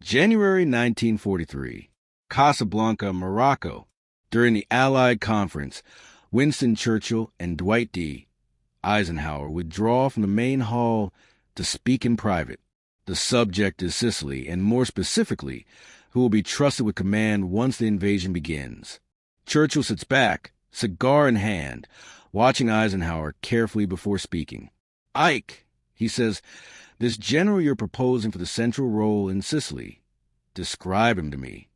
January 1943, Casablanca, Morocco. During the Allied Conference, Winston Churchill and Dwight D. Eisenhower withdraw from the main hall to speak in private. The subject is Sicily, and more specifically, who will be trusted with command once the invasion begins. Churchill sits back, cigar in hand, watching Eisenhower carefully before speaking. "Ike," he says, "this general you're proposing for the central role in Sicily, describe him to me."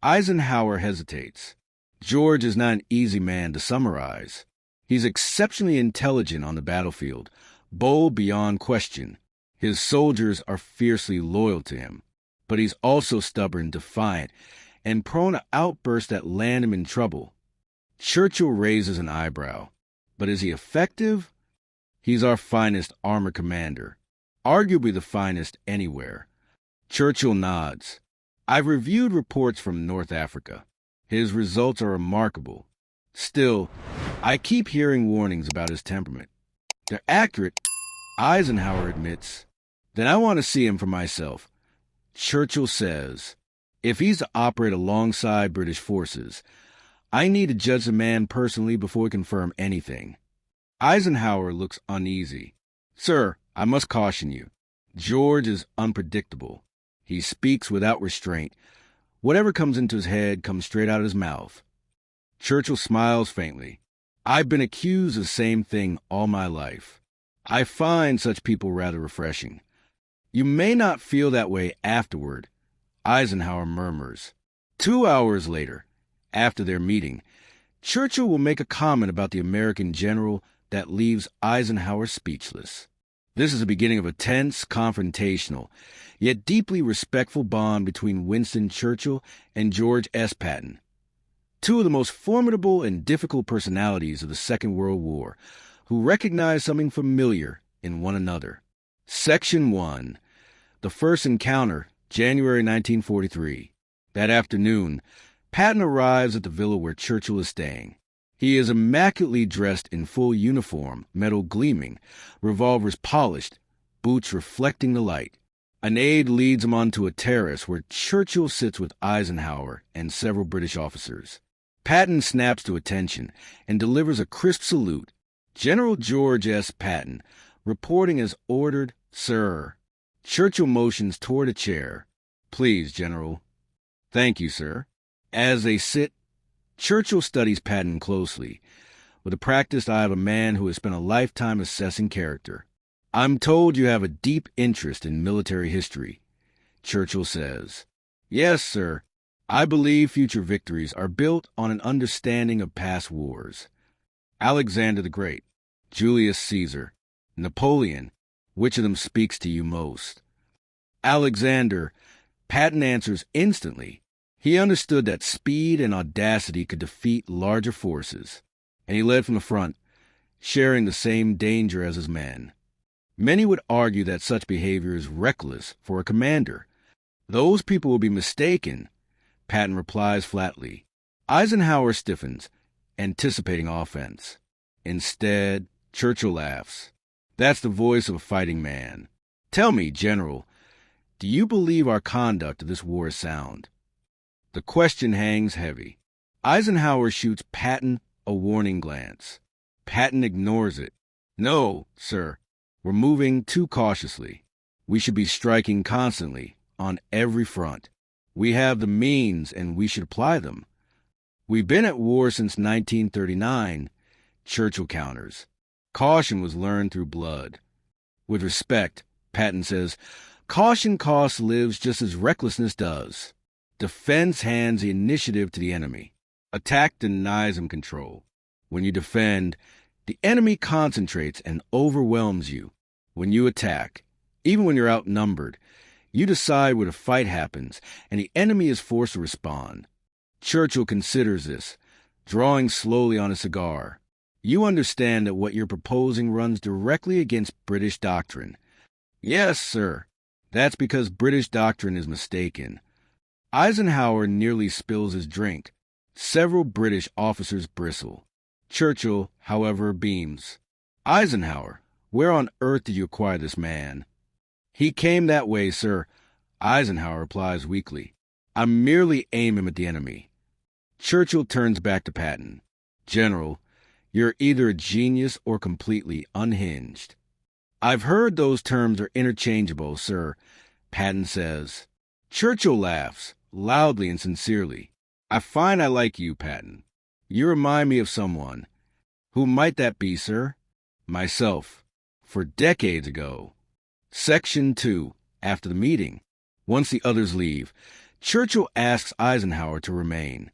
Eisenhower hesitates. George is not an easy man to summarize. He's exceptionally intelligent on the battlefield, bold beyond question. His soldiers are fiercely loyal to him, but he's also stubborn, defiant, and prone to outbursts that land him in trouble. Churchill raises an eyebrow. But is he effective? He's our finest armored commander, arguably the finest anywhere. Churchill nods. "I've reviewed reports from North Africa. His results are remarkable. Still, I keep hearing warnings about his temperament. They're accurate," Eisenhower admits. "Then I want to see him for myself." Churchill says, "If he's to operate alongside British forces, I need to judge the man personally before we confirm anything." Eisenhower looks uneasy. "Sir, I must caution you. George is unpredictable. He speaks without restraint. Whatever comes into his head comes straight out of his mouth." Churchill smiles faintly. "I've been accused of the same thing all my life. I find such people rather refreshing." "You may not feel that way afterward," Eisenhower murmurs. 2 hours later, after their meeting, Churchill will make a comment about the American general that leaves Eisenhower speechless. This is the beginning of a tense, confrontational, yet deeply respectful bond between Winston Churchill and George S. Patton, two of the most formidable and difficult personalities of the Second World War, who recognize something familiar in one another. Section 1. The first encounter, January 1943. That afternoon, Patton arrives at the villa where Churchill is staying. He is immaculately dressed in full uniform, metal gleaming, revolvers polished, boots reflecting the light. An aide leads him onto a terrace where Churchill sits with Eisenhower and several British officers. Patton snaps to attention and delivers a crisp salute. General George S. Patton, reporting as ordered, "Sir." Churchill motions toward a chair. "Please, General." "Thank you, sir." As they sit, Churchill studies Patton closely, with the practiced eye of a man who has spent a lifetime assessing character. "I'm told you have a deep interest in military history," Churchill says. "Yes, sir. I believe future victories are built on an understanding of past wars. Alexander the Great, Julius Caesar, Napoleon, which of them speaks to you most?" "Alexander," Patton answers instantly. He understood that speed and audacity could defeat larger forces, and he led from the front, sharing the same danger as his men. Many would argue that such behavior is reckless for a commander. "Those people will be mistaken," Patton replies flatly. Eisenhower stiffens, anticipating offense. Instead, Churchill laughs. That's the voice of a fighting man. "Tell me, General, do you believe our conduct of this war is sound?" The question hangs heavy. Eisenhower shoots Patton a warning glance. Patton ignores it. "No, sir. We're moving too cautiously. We should be striking constantly, on every front. We have the means, and we should apply them. We've been at war since 1939, Churchill counters. Caution was learned through blood. With respect, Patton says, caution costs lives just as recklessness does. Defense hands the initiative to the enemy. Attack denies him control. When you defend, the enemy concentrates and overwhelms you. When you attack, even when you're outnumbered, you decide where the fight happens, and the enemy is forced to respond. Churchill considers this, drawing slowly on a cigar. You understand that what you're proposing runs directly against British doctrine. Yes, sir. That's because British doctrine is mistaken. Eisenhower nearly spills his drink. Several British officers bristle. Churchill, however, beams. Eisenhower, where on earth did you acquire this man? He came that way, sir. Eisenhower replies weakly, "I'm merely aiming at the enemy." Churchill turns back to Patton. "General, you're either a genius or completely unhinged." "I've heard those terms are interchangeable, sir," Patton says. Churchill laughs, loudly and sincerely. "I find I like you, Patton. You remind me of someone." "Who might that be, sir?" "Myself, for decades ago." Section 2. After the meeting. Once the others leave, Churchill asks Eisenhower to remain.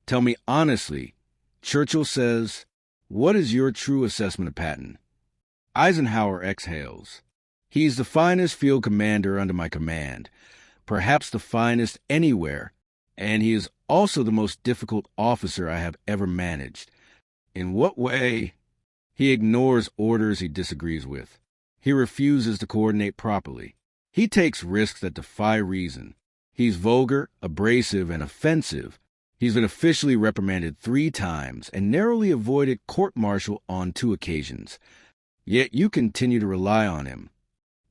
"Tell me honestly," Churchill says, "what is your true assessment of Patton?" Eisenhower exhales. "He's the finest field commander under my command, perhaps the finest anywhere, and he is also the most difficult officer I have ever managed." "In what way?" "He ignores orders he disagrees with. He refuses to coordinate properly. He takes risks that defy reason. He's vulgar, abrasive, and offensive. He's been officially reprimanded 3 times and narrowly avoided court-martial on 2 occasions. Yet you continue to rely on him.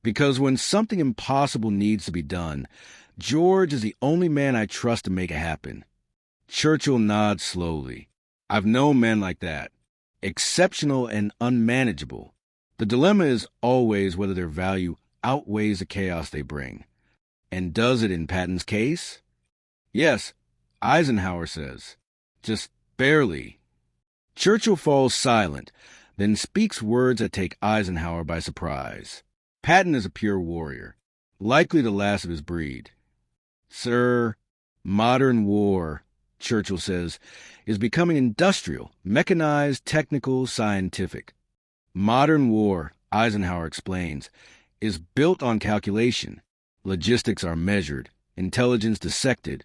Because when something impossible needs to be done, George is the only man I trust to make it happen." Churchill nods slowly. "I've known men like that. Exceptional and unmanageable. The dilemma is always whether their value outweighs the chaos they bring. And does it in Patton's case?" "Yes," Eisenhower says. "Just barely." Churchill falls silent, then speaks words that take Eisenhower by surprise. Patton is a pure warrior, likely the last of his breed. "Sir, modern war," Churchill says, "is becoming industrial, mechanized, technical, scientific. Modern war," Eisenhower explains, "is built on calculation. Logistics are measured, intelligence dissected,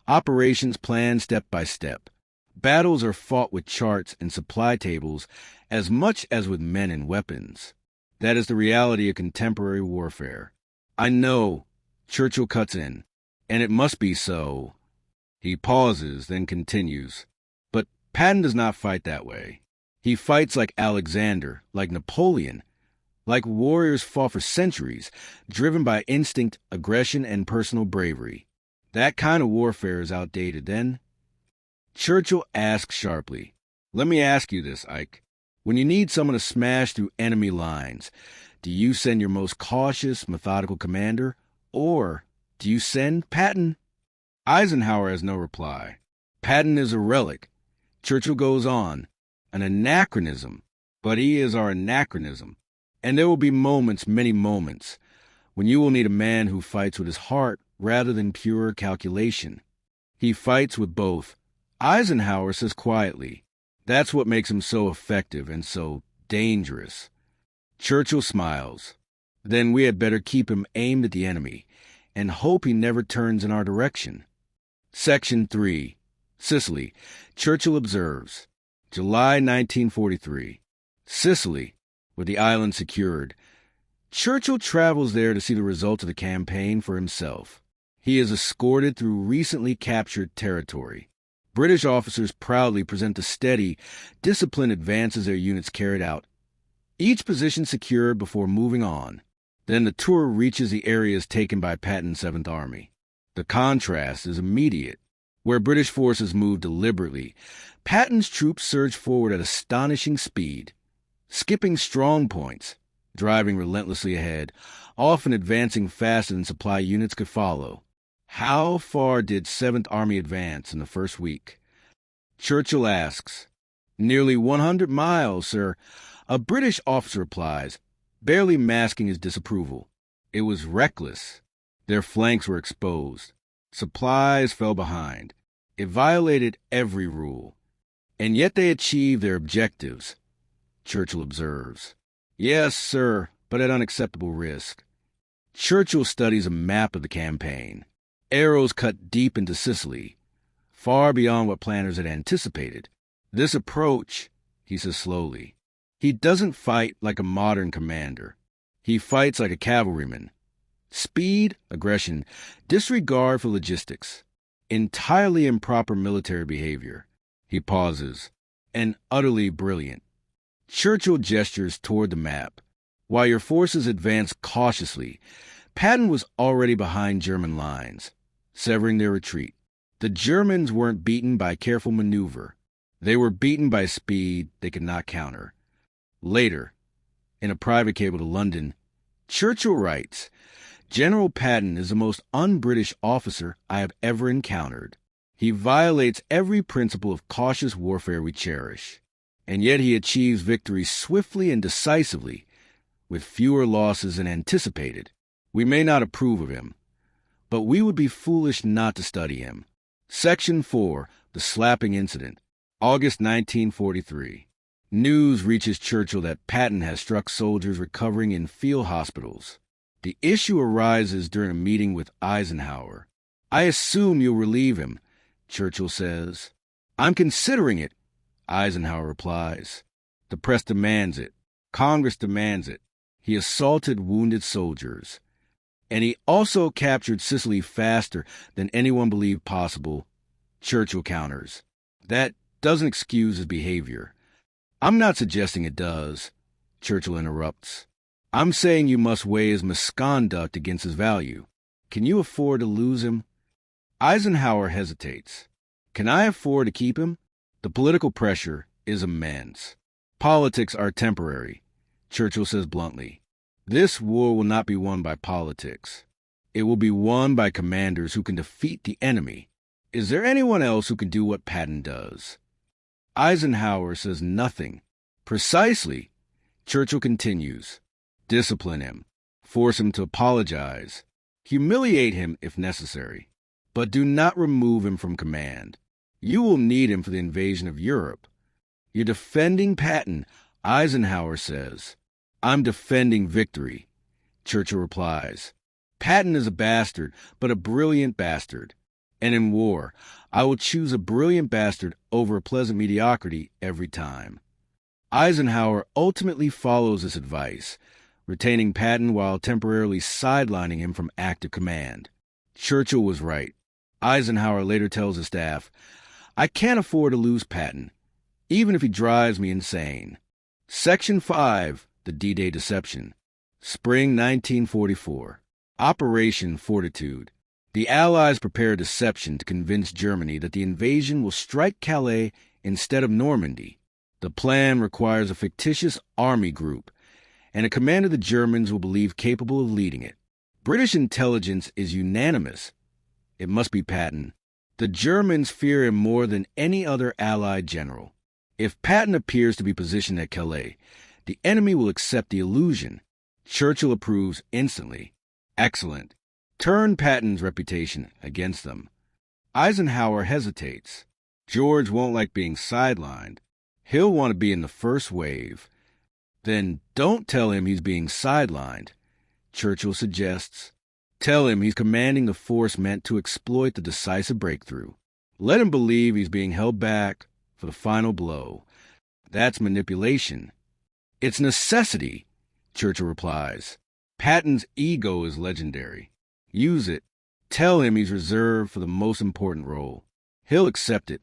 operations planned step by step. Battles are fought with charts and supply tables as much as with men and weapons. That is the reality of contemporary warfare." "I know," Churchill cuts in, "and it must be so." He pauses, then continues. "But Patton does not fight that way. He fights like Alexander, like Napoleon, like warriors fought for centuries, driven by instinct, aggression, and personal bravery. That kind of warfare is outdated then." Churchill asks sharply, "Let me ask you this, Ike. When you need someone to smash through enemy lines, do you send your most cautious, methodical commander, or do you send Patton?" Eisenhower has no reply. Patton is a relic. Churchill goes on, "An anachronism, but he is our anachronism. And there will be moments, many moments, when you will need a man who fights with his heart rather than pure calculation. He fights with both." Eisenhower says quietly, "That's what makes him so effective and so dangerous." Churchill smiles. "Then we had better keep him aimed at the enemy and hope he never turns in our direction." Section 3. Sicily. Churchill observes. July 1943. Sicily, with the island secured. Churchill travels there to see the results of the campaign for himself. He is escorted through recently captured territory. British officers proudly present the steady, disciplined advances their units carried out. Each position secured before moving on. Then the tour reaches the areas taken by Patton's 7th Army. The contrast is immediate. Where British forces move deliberately, Patton's troops surge forward at astonishing speed, skipping strong points, driving relentlessly ahead, often advancing faster than supply units could follow. How far did 7th Army advance in the first week? Churchill asks. "Nearly 100 miles, sir," a British officer replies, barely masking his disapproval. "It was reckless. Their flanks were exposed. Supplies fell behind. It violated every rule. And yet they achieved their objectives," Churchill observes. "Yes, sir, but at unacceptable risk." Churchill studies a map of the campaign. Arrows cut deep into Sicily, far beyond what planners had anticipated. "This approach," he says slowly, "he doesn't fight like a modern commander. He fights like a cavalryman. Speed, aggression, disregard for logistics. Entirely improper military behavior." He pauses. "And utterly brilliant." Churchill gestures toward the map. "While your forces advance cautiously, Patton was already behind German lines, severing their retreat. The Germans weren't beaten by careful maneuver. They were beaten by speed they could not counter. Later, in a private cable to London, Churchill writes, "General Patton is the most un-British officer I have ever encountered. He violates every principle of cautious warfare we cherish, and yet he achieves victory swiftly and decisively, with fewer losses than anticipated. We may not approve of him, but we would be foolish not to study him." Section 4, The Slapping Incident, August 1943. News reaches Churchill that Patton has struck soldiers recovering in field hospitals. The issue arises during a meeting with Eisenhower. "I assume you'll relieve him," Churchill says. "I'm considering it," Eisenhower replies. "The press demands it. Congress demands it. He assaulted wounded soldiers. And he also captured Sicily faster than anyone believed possible," Churchill counters. "That doesn't excuse his behavior." "I'm not suggesting it does," Churchill interrupts. "I'm saying you must weigh his misconduct against his value. Can you afford to lose him?" Eisenhower hesitates. "Can I afford to keep him?" The political pressure is immense. "Politics are temporary," Churchill says bluntly. "This war will not be won by politics. It will be won by commanders who can defeat the enemy. Is there anyone else who can do what Patton does?" Eisenhower says nothing. "Precisely," Churchill continues. "Discipline him. Force him to apologize. Humiliate him if necessary. But do not remove him from command. You will need him for the invasion of Europe. You're defending Patton," Eisenhower says. "I'm defending victory," Churchill replies. "Patton is a bastard, but a brilliant bastard. And in war, I will choose a brilliant bastard over a pleasant mediocrity every time." Eisenhower ultimately follows this advice, retaining Patton while temporarily sidelining him from active command. Churchill was right. Eisenhower later tells his staff, "I can't afford to lose Patton, even if he drives me insane." Section 5, The D-Day Deception, Spring 1944. Operation Fortitude. The Allies prepare a deception to convince Germany that the invasion will strike Calais instead of Normandy. The plan requires a fictitious army group and a commander the Germans will believe capable of leading it. British intelligence is unanimous. It must be Patton. The Germans fear him more than any other Allied general. If Patton appears to be positioned at Calais, the enemy will accept the illusion. Churchill approves instantly. Excellent. Turn Patton's reputation against them. Eisenhower hesitates. George won't like being sidelined. He'll want to be in the first wave. Then don't tell him he's being sidelined, Churchill suggests. Tell him he's commanding the force meant to exploit the decisive breakthrough. Let him believe he's being held back for the final blow. That's manipulation. It's necessity, Churchill replies. Patton's ego is legendary. Use it. Tell him he's reserved for the most important role. He'll accept it,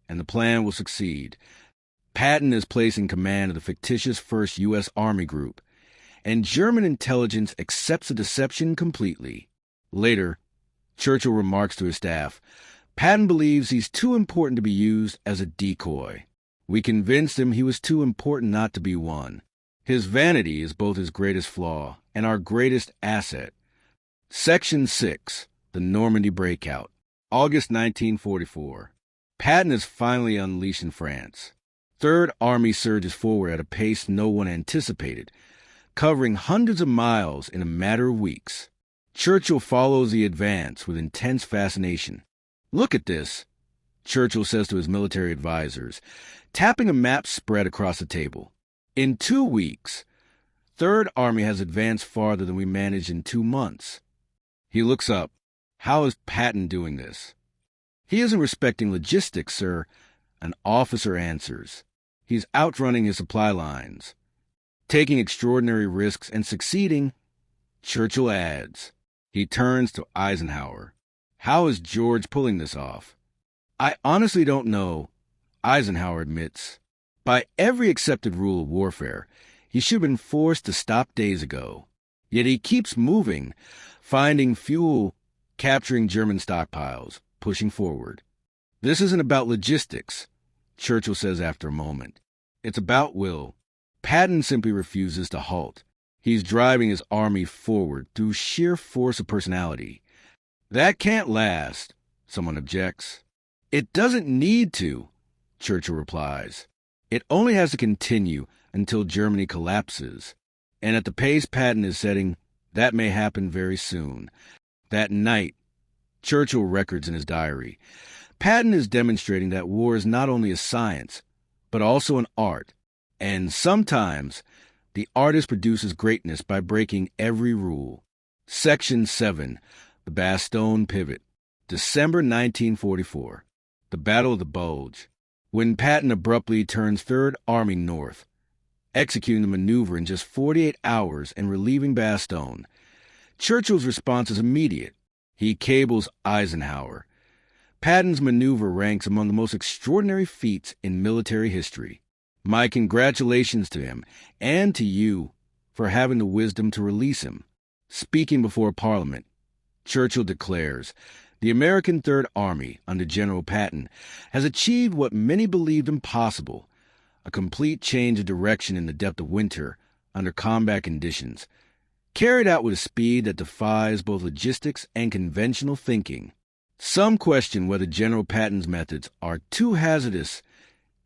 and the plan will succeed. Patton is placed in command of the fictitious 1st U.S. Army Group, and German intelligence accepts the deception completely. Later, Churchill remarks to his staff, Patton believes he's too important to be used as a decoy. We convinced him he was too important not to be won. His vanity is both his greatest flaw and our greatest asset. Section 6, The Normandy Breakout, August 1944. Patton is finally unleashed in France. Third Army surges forward at a pace no one anticipated, covering hundreds of miles in a matter of weeks. Churchill follows the advance with intense fascination. Look at this, Churchill says to his military advisors, tapping a map spread across the table. In 2 weeks, Third Army has advanced farther than we managed in 2 months. He looks up. How is Patton doing this? He isn't respecting logistics, sir, an officer answers. He's outrunning his supply lines, taking extraordinary risks and succeeding, Churchill adds. He turns to Eisenhower. How is George pulling this off? I honestly don't know, Eisenhower admits. By every accepted rule of warfare, he should have been forced to stop days ago. Yet he keeps moving, finding fuel, capturing German stockpiles, pushing forward. This isn't about logistics, Churchill says after a moment. It's about will. Patton simply refuses to halt. He's driving his army forward through sheer force of personality. That can't last, someone objects. It doesn't need to, Churchill replies. It only has to continue until Germany collapses. And at the pace Patton is setting, that may happen very soon. That night, Churchill records in his diary, Patton is demonstrating that war is not only a science, but also an art. And sometimes, the artist produces greatness by breaking every rule. Section 7, the Bastogne Pivot, December 1944, the Battle of the Bulge, when Patton abruptly turns Third Army north, executing the maneuver in just 48 hours and relieving Bastogne. Churchill's response is immediate. He cables Eisenhower. Patton's maneuver ranks among the most extraordinary feats in military history. My congratulations to him and to you for having the wisdom to release him. Speaking before Parliament, Churchill declares, the American Third Army, under General Patton, has achieved what many believed impossible, a complete change of direction in the depth of winter under combat conditions, carried out with a speed that defies both logistics and conventional thinking. Some question whether General Patton's methods are too hazardous,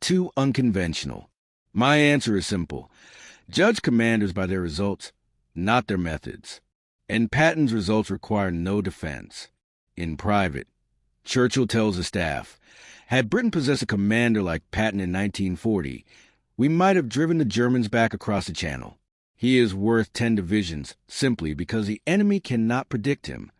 too unconventional. My answer is simple. Judge commanders by their results, not their methods. And Patton's results require no defense. In private, Churchill tells the staff, had Britain possessed a commander like Patton in 1940, we might have driven the Germans back across the Channel. He is worth 10 divisions simply because the enemy cannot predict him.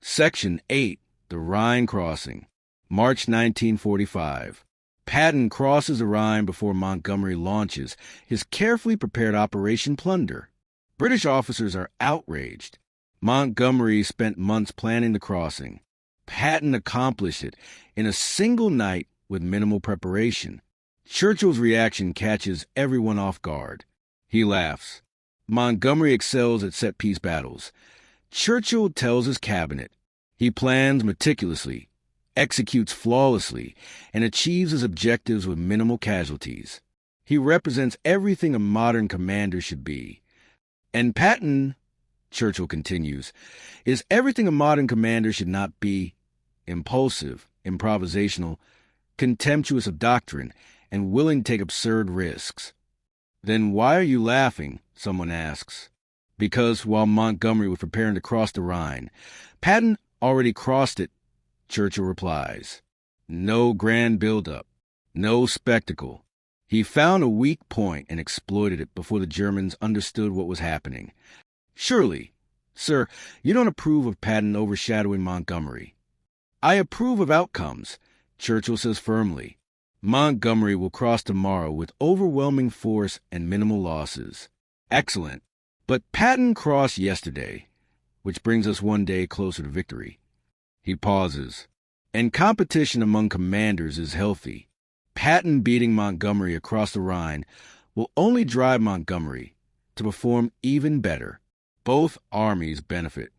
Section 8. The Rhine Crossing, March 1945. Patton crosses the Rhine before Montgomery launches his carefully prepared Operation Plunder. British officers are outraged. Montgomery spent months planning the crossing. Patton accomplished it in a single night with minimal preparation. Churchill's reaction catches everyone off guard. He laughs. Montgomery excels at set-piece battles. Churchill tells his cabinet, he plans meticulously, executes flawlessly, and achieves his objectives with minimal casualties. He represents everything a modern commander should be. And Patton, Churchill continues, is everything a modern commander should not be: impulsive, improvisational, contemptuous of doctrine, and willing to take absurd risks. Then why are you laughing? Someone asks. Because while Montgomery was preparing to cross the Rhine, Patton already crossed it, Churchill replies. No grand build-up, no spectacle. He found a weak point and exploited it before the Germans understood what was happening. Surely, sir, you don't approve of Patton overshadowing Montgomery. I approve of outcomes, Churchill says firmly. Montgomery will cross tomorrow with overwhelming force and minimal losses. Excellent. But Patton crossed yesterday, which brings us one day closer to victory. He pauses. And competition among commanders is healthy. Patton beating Montgomery across the Rhine will only drive Montgomery to perform even better. Both armies benefit.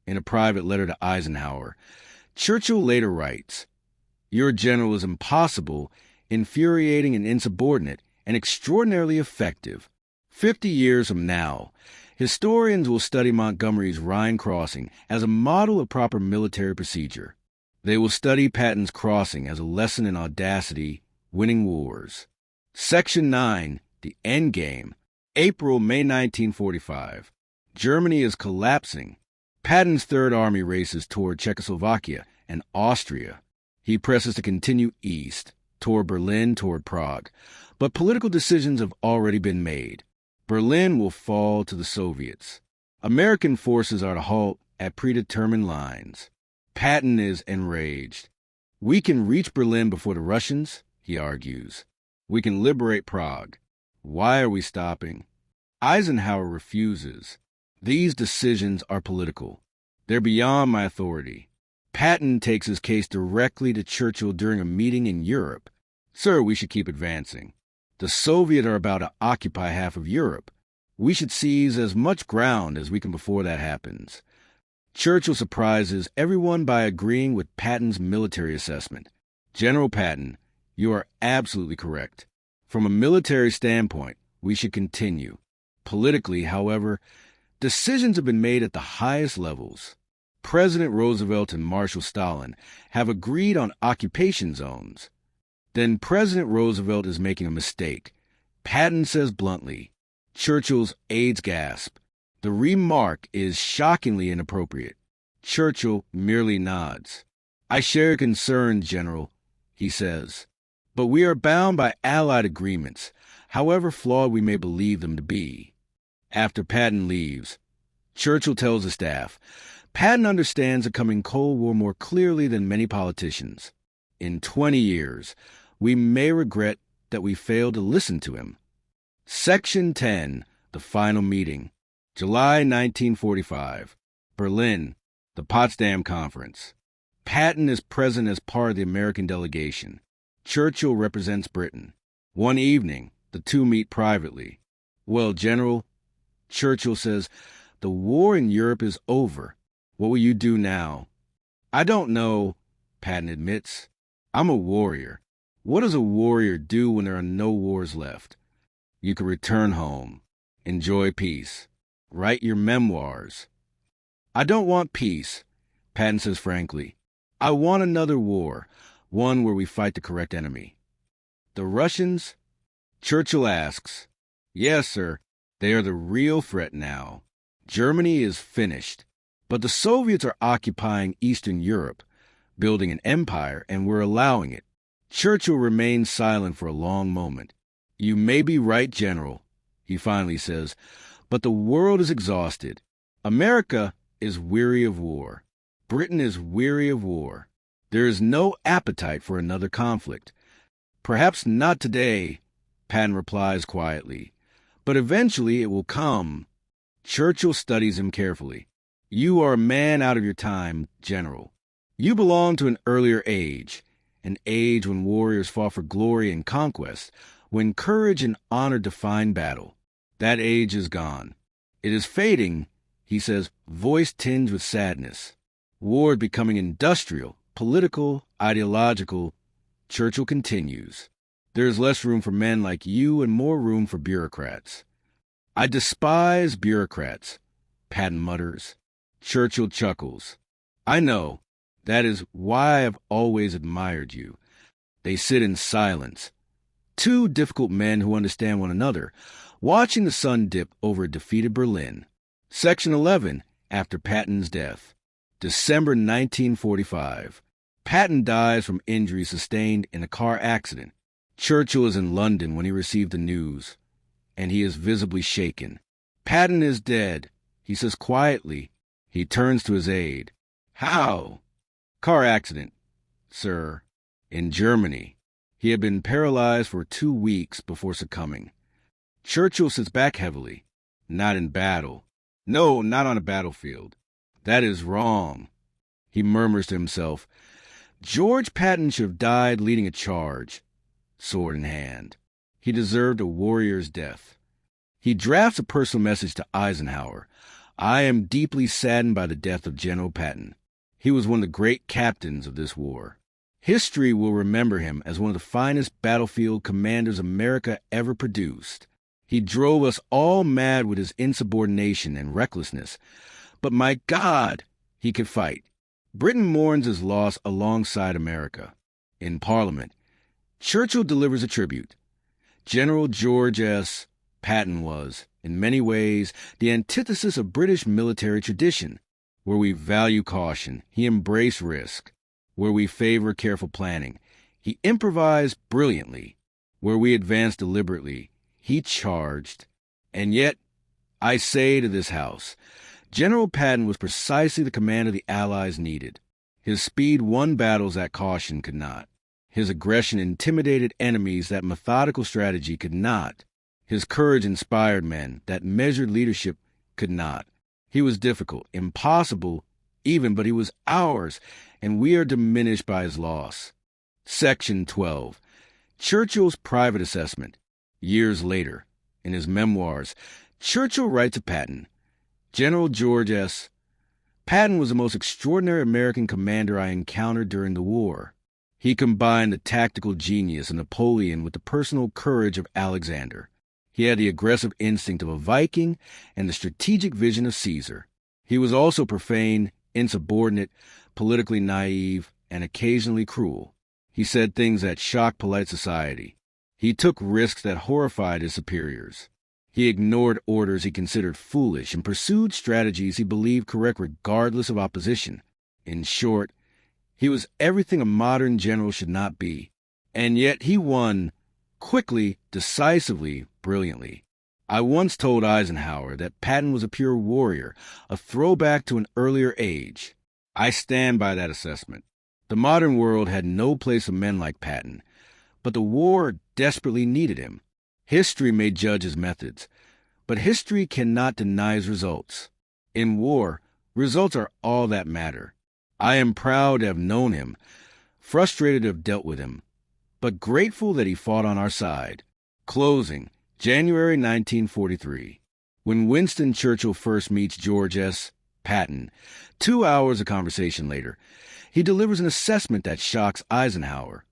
In a private letter to Eisenhower, Churchill later writes, your general is impossible, infuriating and insubordinate, and extraordinarily effective. 50 years from now, historians will study Montgomery's Rhine crossing as a model of proper military procedure. They will study Patton's crossing as a lesson in audacity, winning wars. Section 9, The Endgame, April-May 1945. Germany is collapsing. Patton's Third Army races toward Czechoslovakia and Austria. He presses to continue east, toward Berlin, toward Prague. But political decisions have already been made. Berlin will fall to the Soviets. American forces are to halt at predetermined lines. Patton is enraged. We can reach Berlin before the Russians, he argues. We can liberate Prague. Why are we stopping? Eisenhower refuses. These decisions are political. They're beyond my authority. Patton takes his case directly to Churchill during a meeting in Europe. Sir, we should keep advancing. The Soviets are about to occupy half of Europe. We should seize as much ground as we can before that happens. Churchill surprises everyone by agreeing with Patton's military assessment. General Patton, you are absolutely correct. From a military standpoint, we should continue. Politically, however, decisions have been made at the highest levels. President Roosevelt and Marshal Stalin have agreed on occupation zones. Then President Roosevelt is making a mistake. Patton says bluntly. Churchill's aides gasp. The remark is shockingly inappropriate. Churchill merely nods. I share your concerns, General, he says. But we are bound by Allied agreements, however flawed we may believe them to be. After Patton leaves, Churchill tells the staff, Patton understands the coming Cold War more clearly than many politicians. In 20 years, we may regret that we failed to listen to him. Section 10, The Final Meeting. July 1945. Berlin, the Potsdam Conference. Patton is present as part of the American delegation. Churchill represents Britain. One evening, the two meet privately. Well, General, Churchill says, the war in Europe is over. What will you do now? I don't know, Patton admits. I'm a warrior. What does a warrior do when there are no wars left? You can return home, enjoy peace, write your memoirs. I don't want peace, Patton says frankly. I want another war, one where we fight the correct enemy. The Russians? Churchill asks. Yes, sir, they are the real threat now. Germany is finished, but the Soviets are occupying Eastern Europe, building an empire, and we're allowing it. Churchill remains silent for a long moment. You may be right, General, he finally says, but the world is exhausted. America is weary of war. Britain is weary of war. There is no appetite for another conflict. Perhaps not today, Patton replies quietly, but eventually it will come. Churchill studies him carefully. You are a man out of your time, General. You belong to an earlier age, an age when warriors fought for glory and conquest, when courage and honor defined battle. That age is gone. It is fading, he says, voice tinged with sadness. War is becoming industrial, political, ideological. Churchill continues. There is less room for men like you and more room for bureaucrats. I despise bureaucrats, Patton mutters. Churchill chuckles. I know. That is why I've always admired you. They sit in silence. Two difficult men who understand one another, watching the sun dip over a defeated Berlin. Section 11, after Patton's death. December 1945. Patton dies from injuries sustained in a car accident. Churchill is in London when he received the news, and he is visibly shaken. Patton is dead, he says quietly. He turns to his aide. How? Car accident, sir. In Germany. He had been paralyzed for 2 weeks before succumbing. Churchill sits back heavily. Not in battle. No, not on a battlefield. That is wrong. He murmurs to himself. George Patton should have died leading a charge, sword in hand. He deserved a warrior's death. He drafts a personal message to Eisenhower. I am deeply saddened by the death of General Patton. He was one of the great captains of this war. History will remember him as one of the finest battlefield commanders America ever produced. He drove us all mad with his insubordination and recklessness. But my God, he could fight. Britain mourns his loss alongside America. In Parliament, Churchill delivers a tribute. General George S. Patton was, in many ways, the antithesis of British military tradition. Where we value caution, he embraced risk. Where we favor careful planning, he improvised brilliantly. Where we advanced deliberately, he charged. And yet, I say to this House, General Patton was precisely the commander the Allies needed. His speed won battles that caution could not. His aggression intimidated enemies that methodical strategy could not. His courage inspired men that measured leadership could not. He was difficult, impossible even, but he was ours, and we are diminished by his loss. Section 12. Churchill's private assessment. Years later, in his memoirs, Churchill writes of Patton, General George S. Patton was the most extraordinary American commander I encountered during the war. He combined the tactical genius of Napoleon with the personal courage of Alexander. He had the aggressive instinct of a Viking and the strategic vision of Caesar. He was also profane, insubordinate, politically naive, and occasionally cruel. He said things that shocked polite society. He took risks that horrified his superiors. He ignored orders he considered foolish and pursued strategies he believed correct regardless of opposition. In short, he was everything a modern general should not be. And yet he won quickly, decisively, brilliantly. I once told Eisenhower that Patton was a pure warrior, a throwback to an earlier age. I stand by that assessment. The modern world had no place for men like Patton, but the war desperately needed him. History may judge his methods, but history cannot deny his results. In war, results are all that matter. I am proud to have known him, frustrated to have dealt with him, but grateful that he fought on our side. Closing, January 1943. When Winston Churchill first meets George S. Patton, 2 hours of conversation later, he delivers an assessment that shocks Eisenhower.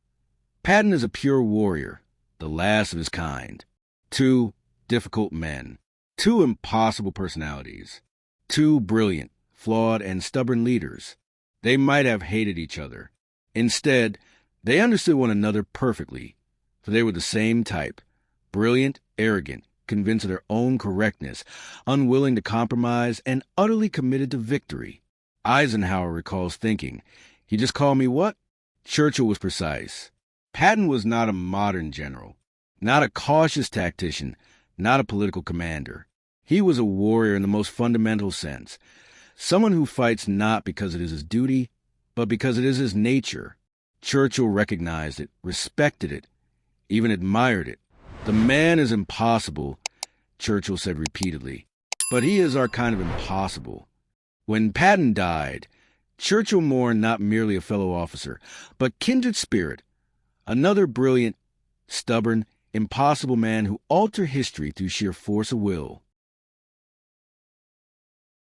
Patton is a pure warrior, the last of his kind. 2 difficult men. 2 impossible personalities. 2 brilliant, flawed, and stubborn leaders. They might have hated each other. Instead, they understood one another perfectly, for they were the same type. Brilliant, arrogant, convinced of their own correctness, unwilling to compromise, and utterly committed to victory. Eisenhower recalls thinking, "He just called me what?" Churchill was precise. Patton was not a modern general, not a cautious tactician, not a political commander. He was a warrior in the most fundamental sense, someone who fights not because it is his duty, but because it is his nature. Churchill recognized it, respected it, even admired it. "The man is impossible," Churchill said repeatedly, "but he is our kind of impossible." When Patton died, Churchill mourned not merely a fellow officer, but kindred spirit, another brilliant, stubborn, impossible man who altered history through sheer force of will.